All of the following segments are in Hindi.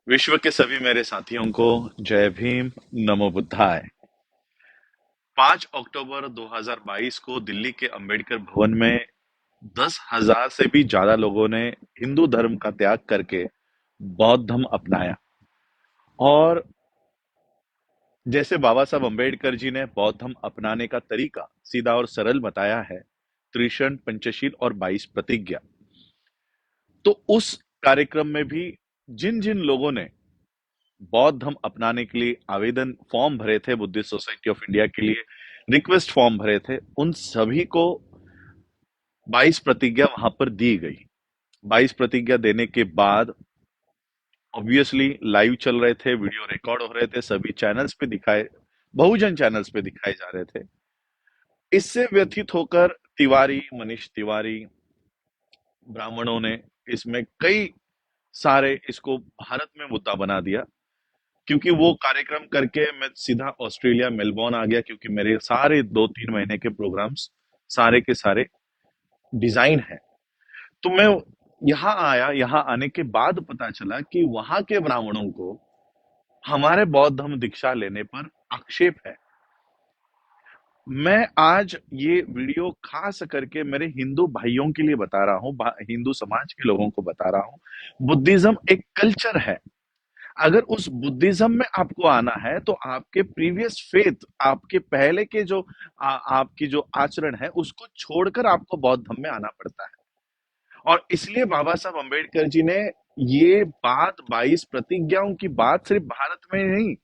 विश्व के सभी मेरे साथियों को जय भीम, नमो बुद्धाय। 5 अक्टूबर 2022 को दिल्ली के अंबेडकर भवन में 10,000 से भी ज्यादा लोगों ने हिंदू धर्म का त्याग करके बौद्ध धर्म अपनाया। और जैसे बाबा साहब अंबेडकर जी ने बौद्ध धर्म अपनाने का तरीका सीधा और सरल बताया है, त्रिशरण, पंचशील और 22 प्रतिज्ञा। तो उस कार्यक्रम में भी जिन जिन लोगों ने बौद्ध धर्म अपनाने के लिए आवेदन फॉर्म भरे थे, बुद्धिस्ट सोसाइटी ऑफ इंडिया के लिए रिक्वेस्ट फॉर्म भरे थे, उन सभी को 22 प्रतिज्ञा वहां पर दी गई। 22 प्रतिज्ञा देने के बाद ऑब्वियसली लाइव चल रहे थे, वीडियो रिकॉर्ड हो रहे थे, सभी चैनल्स पे दिखाए, बहुजन चैनल्स पे दिखाए जा रहे थे। इससे व्यथित होकर तिवारी, मनीष तिवारी, ब्राह्मणों ने इसमें कई सारे इसको भारत में मुद्दा बना दिया। क्योंकि वो कार्यक्रम करके मैं सीधा ऑस्ट्रेलिया मेलबोर्न आ गया, क्योंकि मेरे सारे 2-3 महीने के प्रोग्राम्स सारे के सारे डिजाइन है। तो मैं यहाँ आया, यहाँ आने के बाद पता चला कि वहां के ब्राह्मणों को हमारे बौद्ध धर्म दीक्षा लेने पर आक्षेप है। मैं आज ये वीडियो खास करके मेरे हिंदू भाइयों के लिए बता रहा हूँ, हिंदू समाज के लोगों को बता रहा हूँ। बुद्धिज्म एक कल्चर है। अगर उस बुद्धिज्म में आपको आना है तो आपके प्रीवियस फेथ, आपके पहले के जो आपकी जो आचरण है उसको छोड़कर आपको बौद्ध धर्म में आना पड़ता है। और इसलिए बाबा साहब अंबेडकर जी ने ये बात, 22 प्रतिज्ञाओं की बात सिर्फ भारत में नहीं,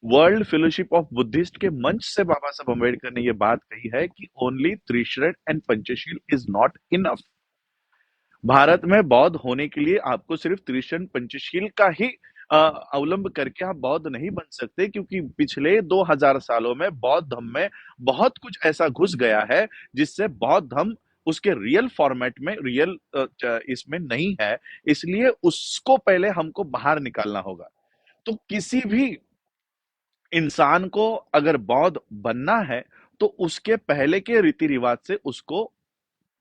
वर्ल्ड फेलोशिप ऑफ बुद्धिस्ट के मंच से बाबा साहब अंबेडकर ने ये बात कही है कि only Trisharan and Panchsheel is not enough. Bharat में बौद्ध होने के लिए आपको सिर्फ त्रिशरण पंचशील का ही अवलंब करके आप बौद्ध नहीं बन सकते, क्योंकि पिछले 2000 सालों में बौद्ध धर्म में बहुत कुछ ऐसा घुस गया है जिससे बौद्ध धर्म उसके रियल फॉर्मेट में, रियल इसमें नहीं है। इसलिए उसको पहले हमको बाहर निकालना होगा। तो किसी भी इंसान को अगर बौद्ध बनना है तो उसके पहले के रीति रिवाज से उसको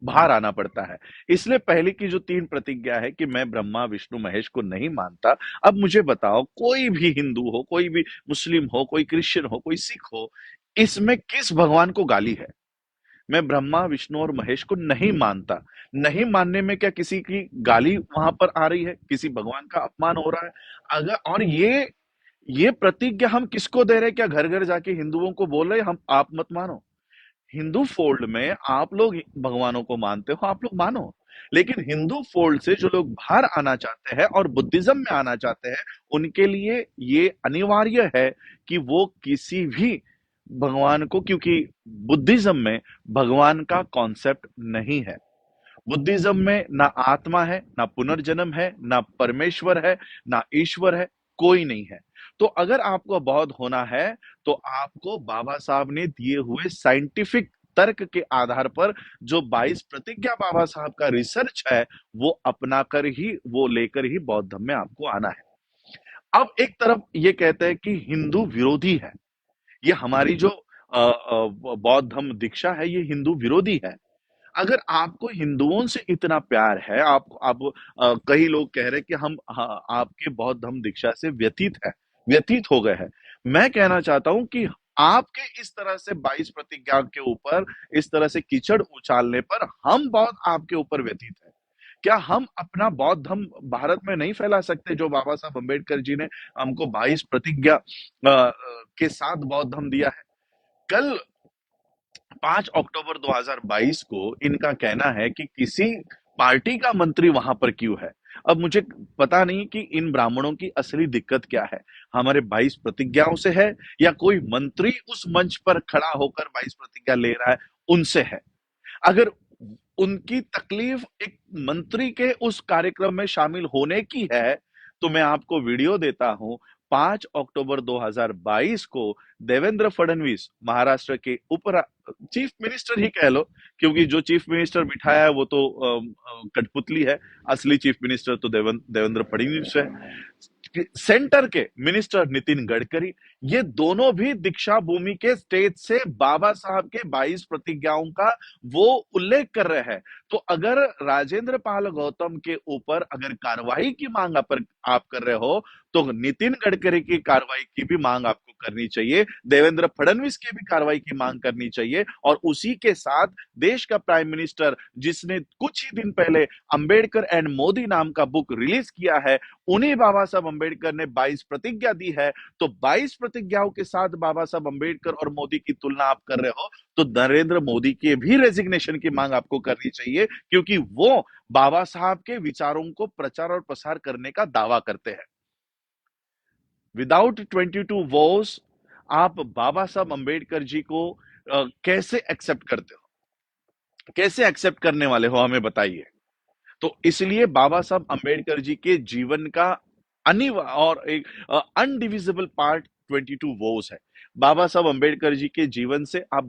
बाहर आना पड़ता है। इसलिए पहले की जो 3 प्रतिज्ञा है कि मैं ब्रह्मा विष्णु महेश को नहीं मानता। अब मुझे बताओ, कोई भी हिंदू हो, कोई भी मुस्लिम हो, कोई क्रिश्चियन हो, कोई सिख हो, इसमें किस भगवान को गाली है? मैं ब्रह्मा विष्णु और महेश को नहीं मानता। नहीं मानने में क्या किसी की गाली वहां पर आ रही है? किसी भगवान का अपमान हो रहा है? अगर और ये प्रतिज्ञा हम किसको दे रहे हैं? क्या घर घर जाके हिंदुओं को बोल रहे हैं हम आप मत मानो? हिंदू फोल्ड में आप लोग भगवानों को मानते हो, आप लोग मानो। लेकिन हिंदू फोल्ड से जो लोग बाहर आना चाहते हैं और बुद्धिज्म में आना चाहते हैं, उनके लिए ये अनिवार्य है कि वो किसी भी भगवान को, क्योंकि बुद्धिज्म में भगवान का कॉन्सेप्ट नहीं है। बुद्धिज्म में ना आत्मा है, ना पुनर्जन्म है, ना परमेश्वर है, ना ईश्वर है, कोई नहीं है। तो अगर आपको बौद्ध होना है तो आपको बाबा साहब ने दिए हुए साइंटिफिक तर्क के आधार पर जो 22 प्रतिज्ञा बाबा साहब का रिसर्च है, वो अपना कर ही, वो लेकर ही बौद्ध धर्म में आपको आना है। अब एक तरफ ये कहते हैं कि हिंदू विरोधी है, ये हमारी जो बौद्ध धर्म दीक्षा है ये हिंदू विरोधी है। अगर आपको हिंदुओं से इतना प्यार है, आप कई लोग कह रहे हैं कि हम आपके बौद्ध धर्म दीक्षा से व्यतीत हो गए हैं। मैं कहना चाहता हूं कि आपके इस तरह से 22 प्रतिज्ञा के ऊपर इस तरह से कीचड़ उछालने पर हम बौद्ध आपके ऊपर व्यतीत है। क्या हम अपना बौद्ध धर्म भारत में नहीं फैला सकते, जो बाबा साहब अंबेडकर जी ने हमको 22 प्रतिज्ञा के साथ बौद्ध धर्म दिया है? कल 5 अक्टूबर 2022 को इनका कहना है कि किसी पार्टी का मंत्री वहां पर क्यों है। अब मुझे पता नहीं कि इन ब्राह्मणों की असली दिक्कत क्या है, हमारे 22 प्रतिज्ञाओं से है या कोई मंत्री उस मंच पर खड़ा होकर 22 प्रतिज्ञा ले रहा है उनसे है। अगर उनकी तकलीफ एक मंत्री के उस कार्यक्रम में शामिल होने की है तो मैं आपको वीडियो देता हूं। 5 अक्टूबर 2022 को देवेंद्र फडणवीस, महाराष्ट्र के उप चीफ मिनिस्टर ही कह लो, क्योंकि जो चीफ मिनिस्टर बिठाया है वो तो कठपुतली है। असली चीफ मिनिस्टर तो देवेंद्र फडणवीस है। सेंटर के मिनिस्टर नितिन गडकरी, ये दोनों भी दीक्षा भूमि के स्टेज से बाबा साहब के 22 प्रतिज्ञाओं का वो उल्लेख कर रहे हैं। तो अगर राजेंद्र पाल गौतम के ऊपर अगर कार्रवाई की मांग आप कर रहे हो, तो नितिन गडकरी की कार्रवाई की भी मांग आपको करनी चाहिए, देवेंद्र फडणवीस की भी कार्रवाई की मांग करनी चाहिए, और उसी के साथ देश का प्राइम मिनिस्टर जिसने कुछ ही दिन पहले अंबेडकर एंड मोदी नाम का बुक रिलीज किया है, उन्हीं बाबा साहब अंबेडकर ने 22 प्रतिज्ञा दी है। तो 22 प्रतिज्ञाओं के साथ बाबा साहब अंबेडकर और मोदी की तुलना आप कर रहे हो, तो नरेंद्र मोदी के भी रेजिग्नेशन की मांग आपको करनी चाहिए, क्योंकि वो बाबा साहब के विचारों को प्रचार और प्रसार करने का दावा करते हैं। विदाउट 22 वोस आप बाबा साहब अंबेडकर जी को कैसे एक्सेप्ट करते हो, कैसे एक्सेप्ट करने वाले हो, हमें बताइए। तो इसलिए बाबा साहब अंबेडकर जी के जीवन का अनिवार्य और एक अनडिविजिबल पार्ट 22 वोस है। बाबा साहब अंबेडकर जी के जीवन से आप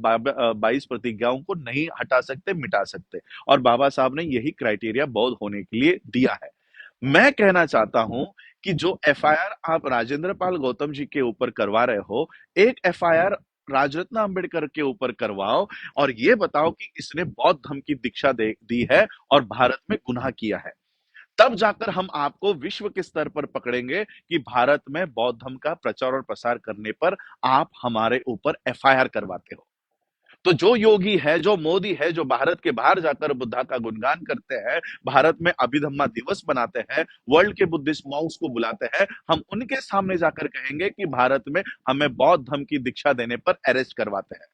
22 प्रतिज्ञाओं को नहीं हटा सकते, मिटा सकते, और बाबा साहब ने यही क्राइटेरिया बौद्ध होने के लिए दिया है। मैं कहना चाहता हूं कि जो एफआईआर आप राजेंद्र पाल गौतम जी के ऊपर करवा रहे हो, एक एफआईआर राजरत्न अंबेडकर के ऊपर करवाओ, और ये बताओ कि इसने बौद्ध धर्म की दीक्षा दी है और भारत में गुनाह किया है। तब जाकर हम आपको विश्व के स्तर पर पकड़ेंगे कि भारत में बौद्ध धर्म का प्रचार और प्रसार करने पर आप हमारे ऊपर एफआईआर करवाते हो। तो जो योगी है, जो मोदी है, जो भारत के बाहर जाकर बुद्धा का गुणगान करते हैं, भारत में अभिधम्मा दिवस बनाते हैं, वर्ल्ड के बुद्धिस्ट मॉन्क्स को बुलाते हैं, हम उनके सामने जाकर कहेंगे कि भारत में हमें बौद्ध धर्म की दीक्षा देने पर अरेस्ट करवाते हैं।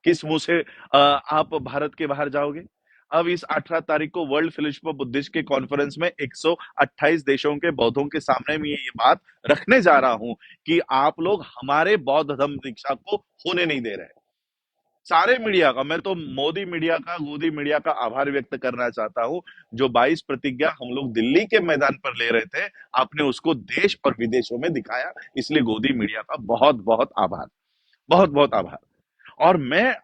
किस मुंह से आप भारत के बाहर जाओगे? अब इस 18 तारीख को वर्ल्ड फेलोशिप ऑफ बुद्धिस्ट के कॉन्फ्रेंस में 128 देशों के बौद्धों के सामने में ये बात रखने जा रहा हूं कि आप लोग हमारे बौद्ध धर्म दीक्षा को होने नहीं दे रहे। सारे मीडिया का, मैं तो मोदी मीडिया का, गोदी मीडिया का आभार व्यक्त करना चाहता हूं। जो 22 प्रतिज्ञा हम लोग दिल्ली के मैदान पर ले रहे थे, आपने उसको देश और विदेशों में दिखाया, इसलिए गोदी मीडिया का बहुत बहुत आभार, बहुत बहुत आभार। और मैं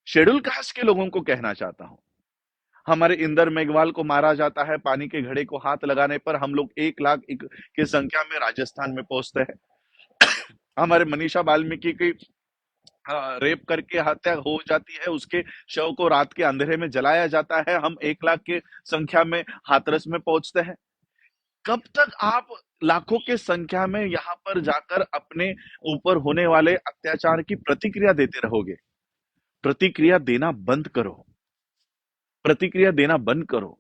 शेड्यूल कास्ट के लोगों को कहना चाहता हूं, हमारे इंदर मेघवाल को मारा जाता है, पानी के घड़े को हाथ लगाने पर हम लोग 1 लाख की संख्या में राजस्थान में पहुंचते हैं। हमारे मनीषा वाल्मीकि की रेप करके हत्या हो जाती है, उसके शव को रात के अंधेरे में जलाया जाता है, हम 1 लाख के संख्या में हाथरस में पहुंचते हैं। कब तक आप लाखों के संख्या में यहाँ पर जाकर अपने ऊपर होने वाले अत्याचार की प्रतिक्रिया देते रहोगे? प्रतिक्रिया देना बंद करो, प्रतिक्रिया देना बंद करो।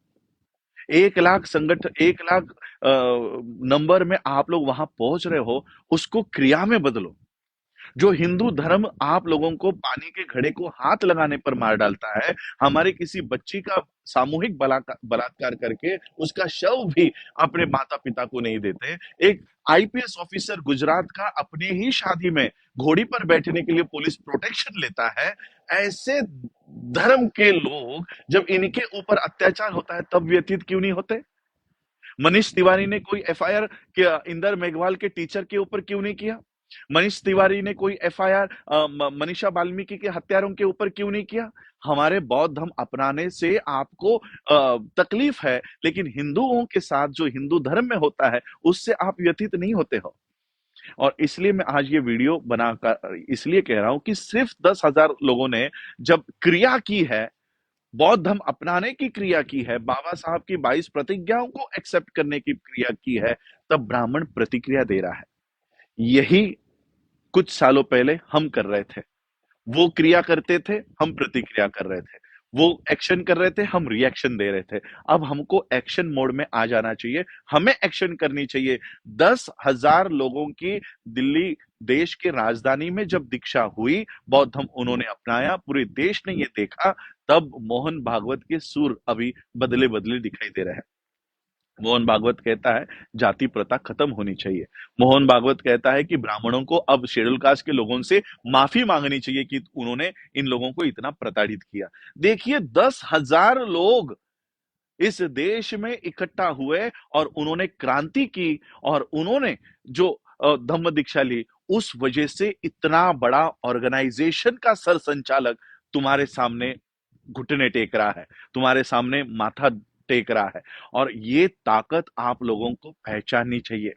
1 लाख संगठन, 1 लाख नंबर में आप लोग वहां पहुंच रहे हो, उसको क्रिया में बदलो। जो हिंदू धर्म आप लोगों को पानी के घड़े को हाथ लगाने पर मार डालता है, हमारे किसी बच्ची का सामूहिक बलात्कार करके उसका शव भी अपने माता पिता को नहीं देते, एक आईपीएस ऑफिसर गुजरात का अपने ही शादी में घोड़ी पर बैठने के लिए पुलिस प्रोटेक्शन लेता है, ऐसे धर्म के लोग जब इनके ऊपर अत्याचार होता है तब व्यथित क्यों नहीं होते? मनीष तिवारी ने कोई एफआईआर इंदर मेघवाल के टीचर के ऊपर क्यों नहीं किया? मनीष तिवारी ने कोई एफआईआर मनीषा वाल्मीकि के हत्यारों के ऊपर क्यों नहीं किया? हमारे बौद्ध धर्म अपनाने से आपको तकलीफ है, लेकिन हिंदुओं के साथ जो हिंदू धर्म में होता है उससे आप व्यथित नहीं होते हो। और इसलिए मैं आज ये वीडियो बनाकर इसलिए कह रहा हूं कि सिर्फ 10,000 लोगों ने जब क्रिया की है, बौद्ध धर्म अपनाने की क्रिया की है, बाबा साहब की 22 प्रतिज्ञाओं को एक्सेप्ट करने की क्रिया की है, तब ब्राह्मण प्रतिक्रिया दे रहा है। यही कुछ सालों पहले हम कर रहे थे। वो क्रिया करते थे, हम प्रतिक्रिया कर रहे थे। वो एक्शन कर रहे थे, हम रिएक्शन दे रहे थे। अब हमको एक्शन मोड में आ जाना चाहिए, हमें एक्शन करनी चाहिए। 10,000 लोगों की दिल्ली देश के राजधानी में जब दीक्षा हुई, बौद्ध धर्म उन्होंने अपनाया, पूरे देश ने ये देखा, तब मोहन भागवत के सुर अभी बदले बदले दिखाई दे रहे हैं। मोहन भागवत कहता है जाति प्रथा खत्म होनी चाहिए। मोहन भागवत कहता है कि ब्राह्मणों को अब शेड्यूल कास्ट के लोगों से माफी मांगनी चाहिए कि उन्होंने इन लोगों को इतना प्रताड़ित किया। देखिए 10,000 लोग इस देश में इकट्ठा हुए और उन्होंने क्रांति की, और उन्होंने जो धम्म दीक्षा ली, उस वजह से इतना बड़ा ऑर्गेनाइजेशन का सर संचालक तुम्हारे सामने घुटने टेक रहा है, तुम्हारे सामने माथा टेक रहा है। और ये ताकत आप लोगों को पहचाननी चाहिए।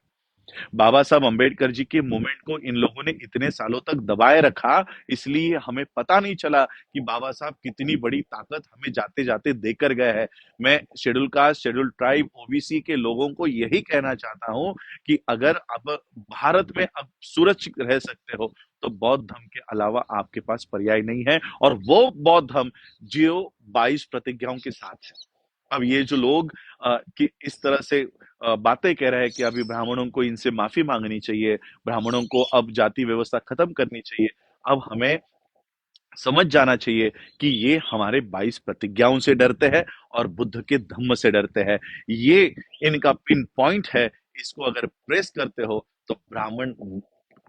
बाबा साहब अंबेडकर जी के मूवमेंट को इन लोगों ने इतने सालों तक दबाए रखा, इसलिए हमें पता नहीं चला कि बाबा साहब कितनी बड़ी ताकत हमें जाते जाते देकर गए हैं। मैं schedule caste, schedule tribe, OBC के लोगों को यही कहना चाहता हूं कि अगर अब भारत में अब सुरक्षित रह सकते हो तो बौद्ध धर्म के अलावा आपके पास पर्याय नहीं है, और वो बौद्ध धर्म जो 22 प्रतिज्ञाओं के साथ है। अब ये जो लोग कि इस तरह से बातें कह रहे हैं कि अभी ब्राह्मणों को इनसे माफी मांगनी चाहिए, ब्राह्मणों को अब जाति व्यवस्था खत्म करनी चाहिए। अब हमें समझ जाना चाहिए कि ये हमारे 22 प्रतिज्ञाओं से डरते हैं और बुद्ध के धम्म से डरते हैं। ये इनका पिन पॉइंट है। इसको अगर प्रेस करते हो तो ब्राह्मण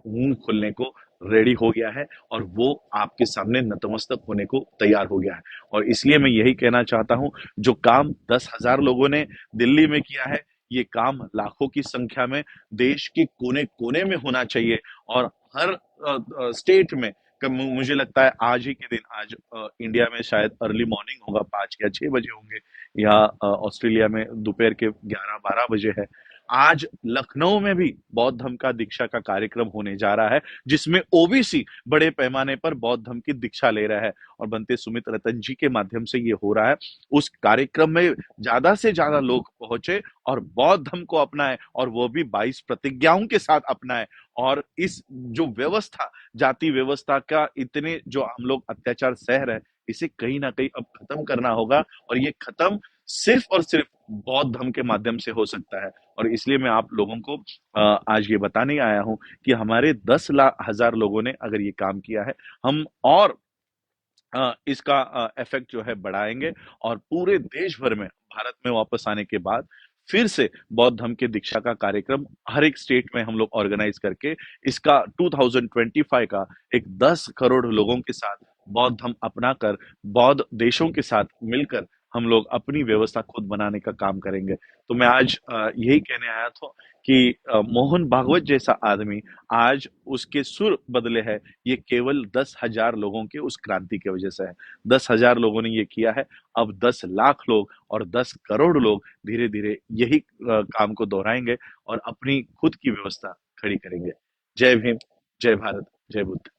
मुंह खोलने को रेडी हो गया है, और वो आपके सामने नतमस्तक होने को तैयार हो गया है। और इसलिए मैं यही कहना चाहता हूं, जो काम 10,000 लोगों ने दिल्ली में किया है, ये काम लाखों की संख्या में देश के कोने कोने में होना चाहिए। और हर स्टेट में मुझे लगता है आज ही के दिन, आज इंडिया में शायद अर्ली मॉर्निंग होगा, 5 या 6 बजे होंगे, या ऑस्ट्रेलिया में दोपहर के 11-12 बजे है। आज लखनऊ में भी बौद्ध धर्म का दीक्षा का कार्यक्रम होने जा रहा है, जिसमें ओबीसी बड़े पैमाने पर बौद्ध धर्म की दीक्षा ले रहा है, और बनते सुमित रतन जी के माध्यम से ये हो रहा है। उस कार्यक्रम में ज्यादा से ज्यादा लोग पहुंचे और बौद्ध धर्म को अपनाए, और वो भी 22 प्रतिज्ञाओं के साथ अपनाए। और इस जो व्यवस्था, जाति व्यवस्था का इतने जो हम लोग अत्याचार सह रहे हैं, इसे कहीं ना कहीं अब खत्म करना होगा, और ये खत्म सिर्फ और सिर्फ बौद्ध धर्म के माध्यम से हो सकता है। और इसलिए मैं आप लोगों को आज ये बताने आया हूं कि हमारे 10,000 लोगों ने अगर ये काम किया है, हम और इसका इफेक्ट जो है बढ़ाएंगे, और पूरे देश भर में भारत में वापस आने के बाद फिर से बौद्ध धर्म के दीक्षा का कार्यक्रम हर एक स्टेट में हम लोग ऑर्गेनाइज करके इसका 2025 का एक 10 करोड़ लोगों के साथ बौद्ध धर्म अपनाकर बौद्ध देशों के साथ मिलकर हम लोग अपनी व्यवस्था खुद बनाने का काम करेंगे। तो मैं आज यही कहने आया था कि मोहन भागवत जैसा आदमी, आज उसके सुर बदले हैं, ये केवल 10,000 लोगों के उस क्रांति की वजह से है। 10,000 लोगों ने ये किया है। अब 10 लाख लोग और 10 करोड़ लोग धीरे धीरे यही काम को दोहराएंगे और अपनी खुद की व्यवस्था खड़ी करेंगे। जय भीम, जय भारत, जय बुद्ध।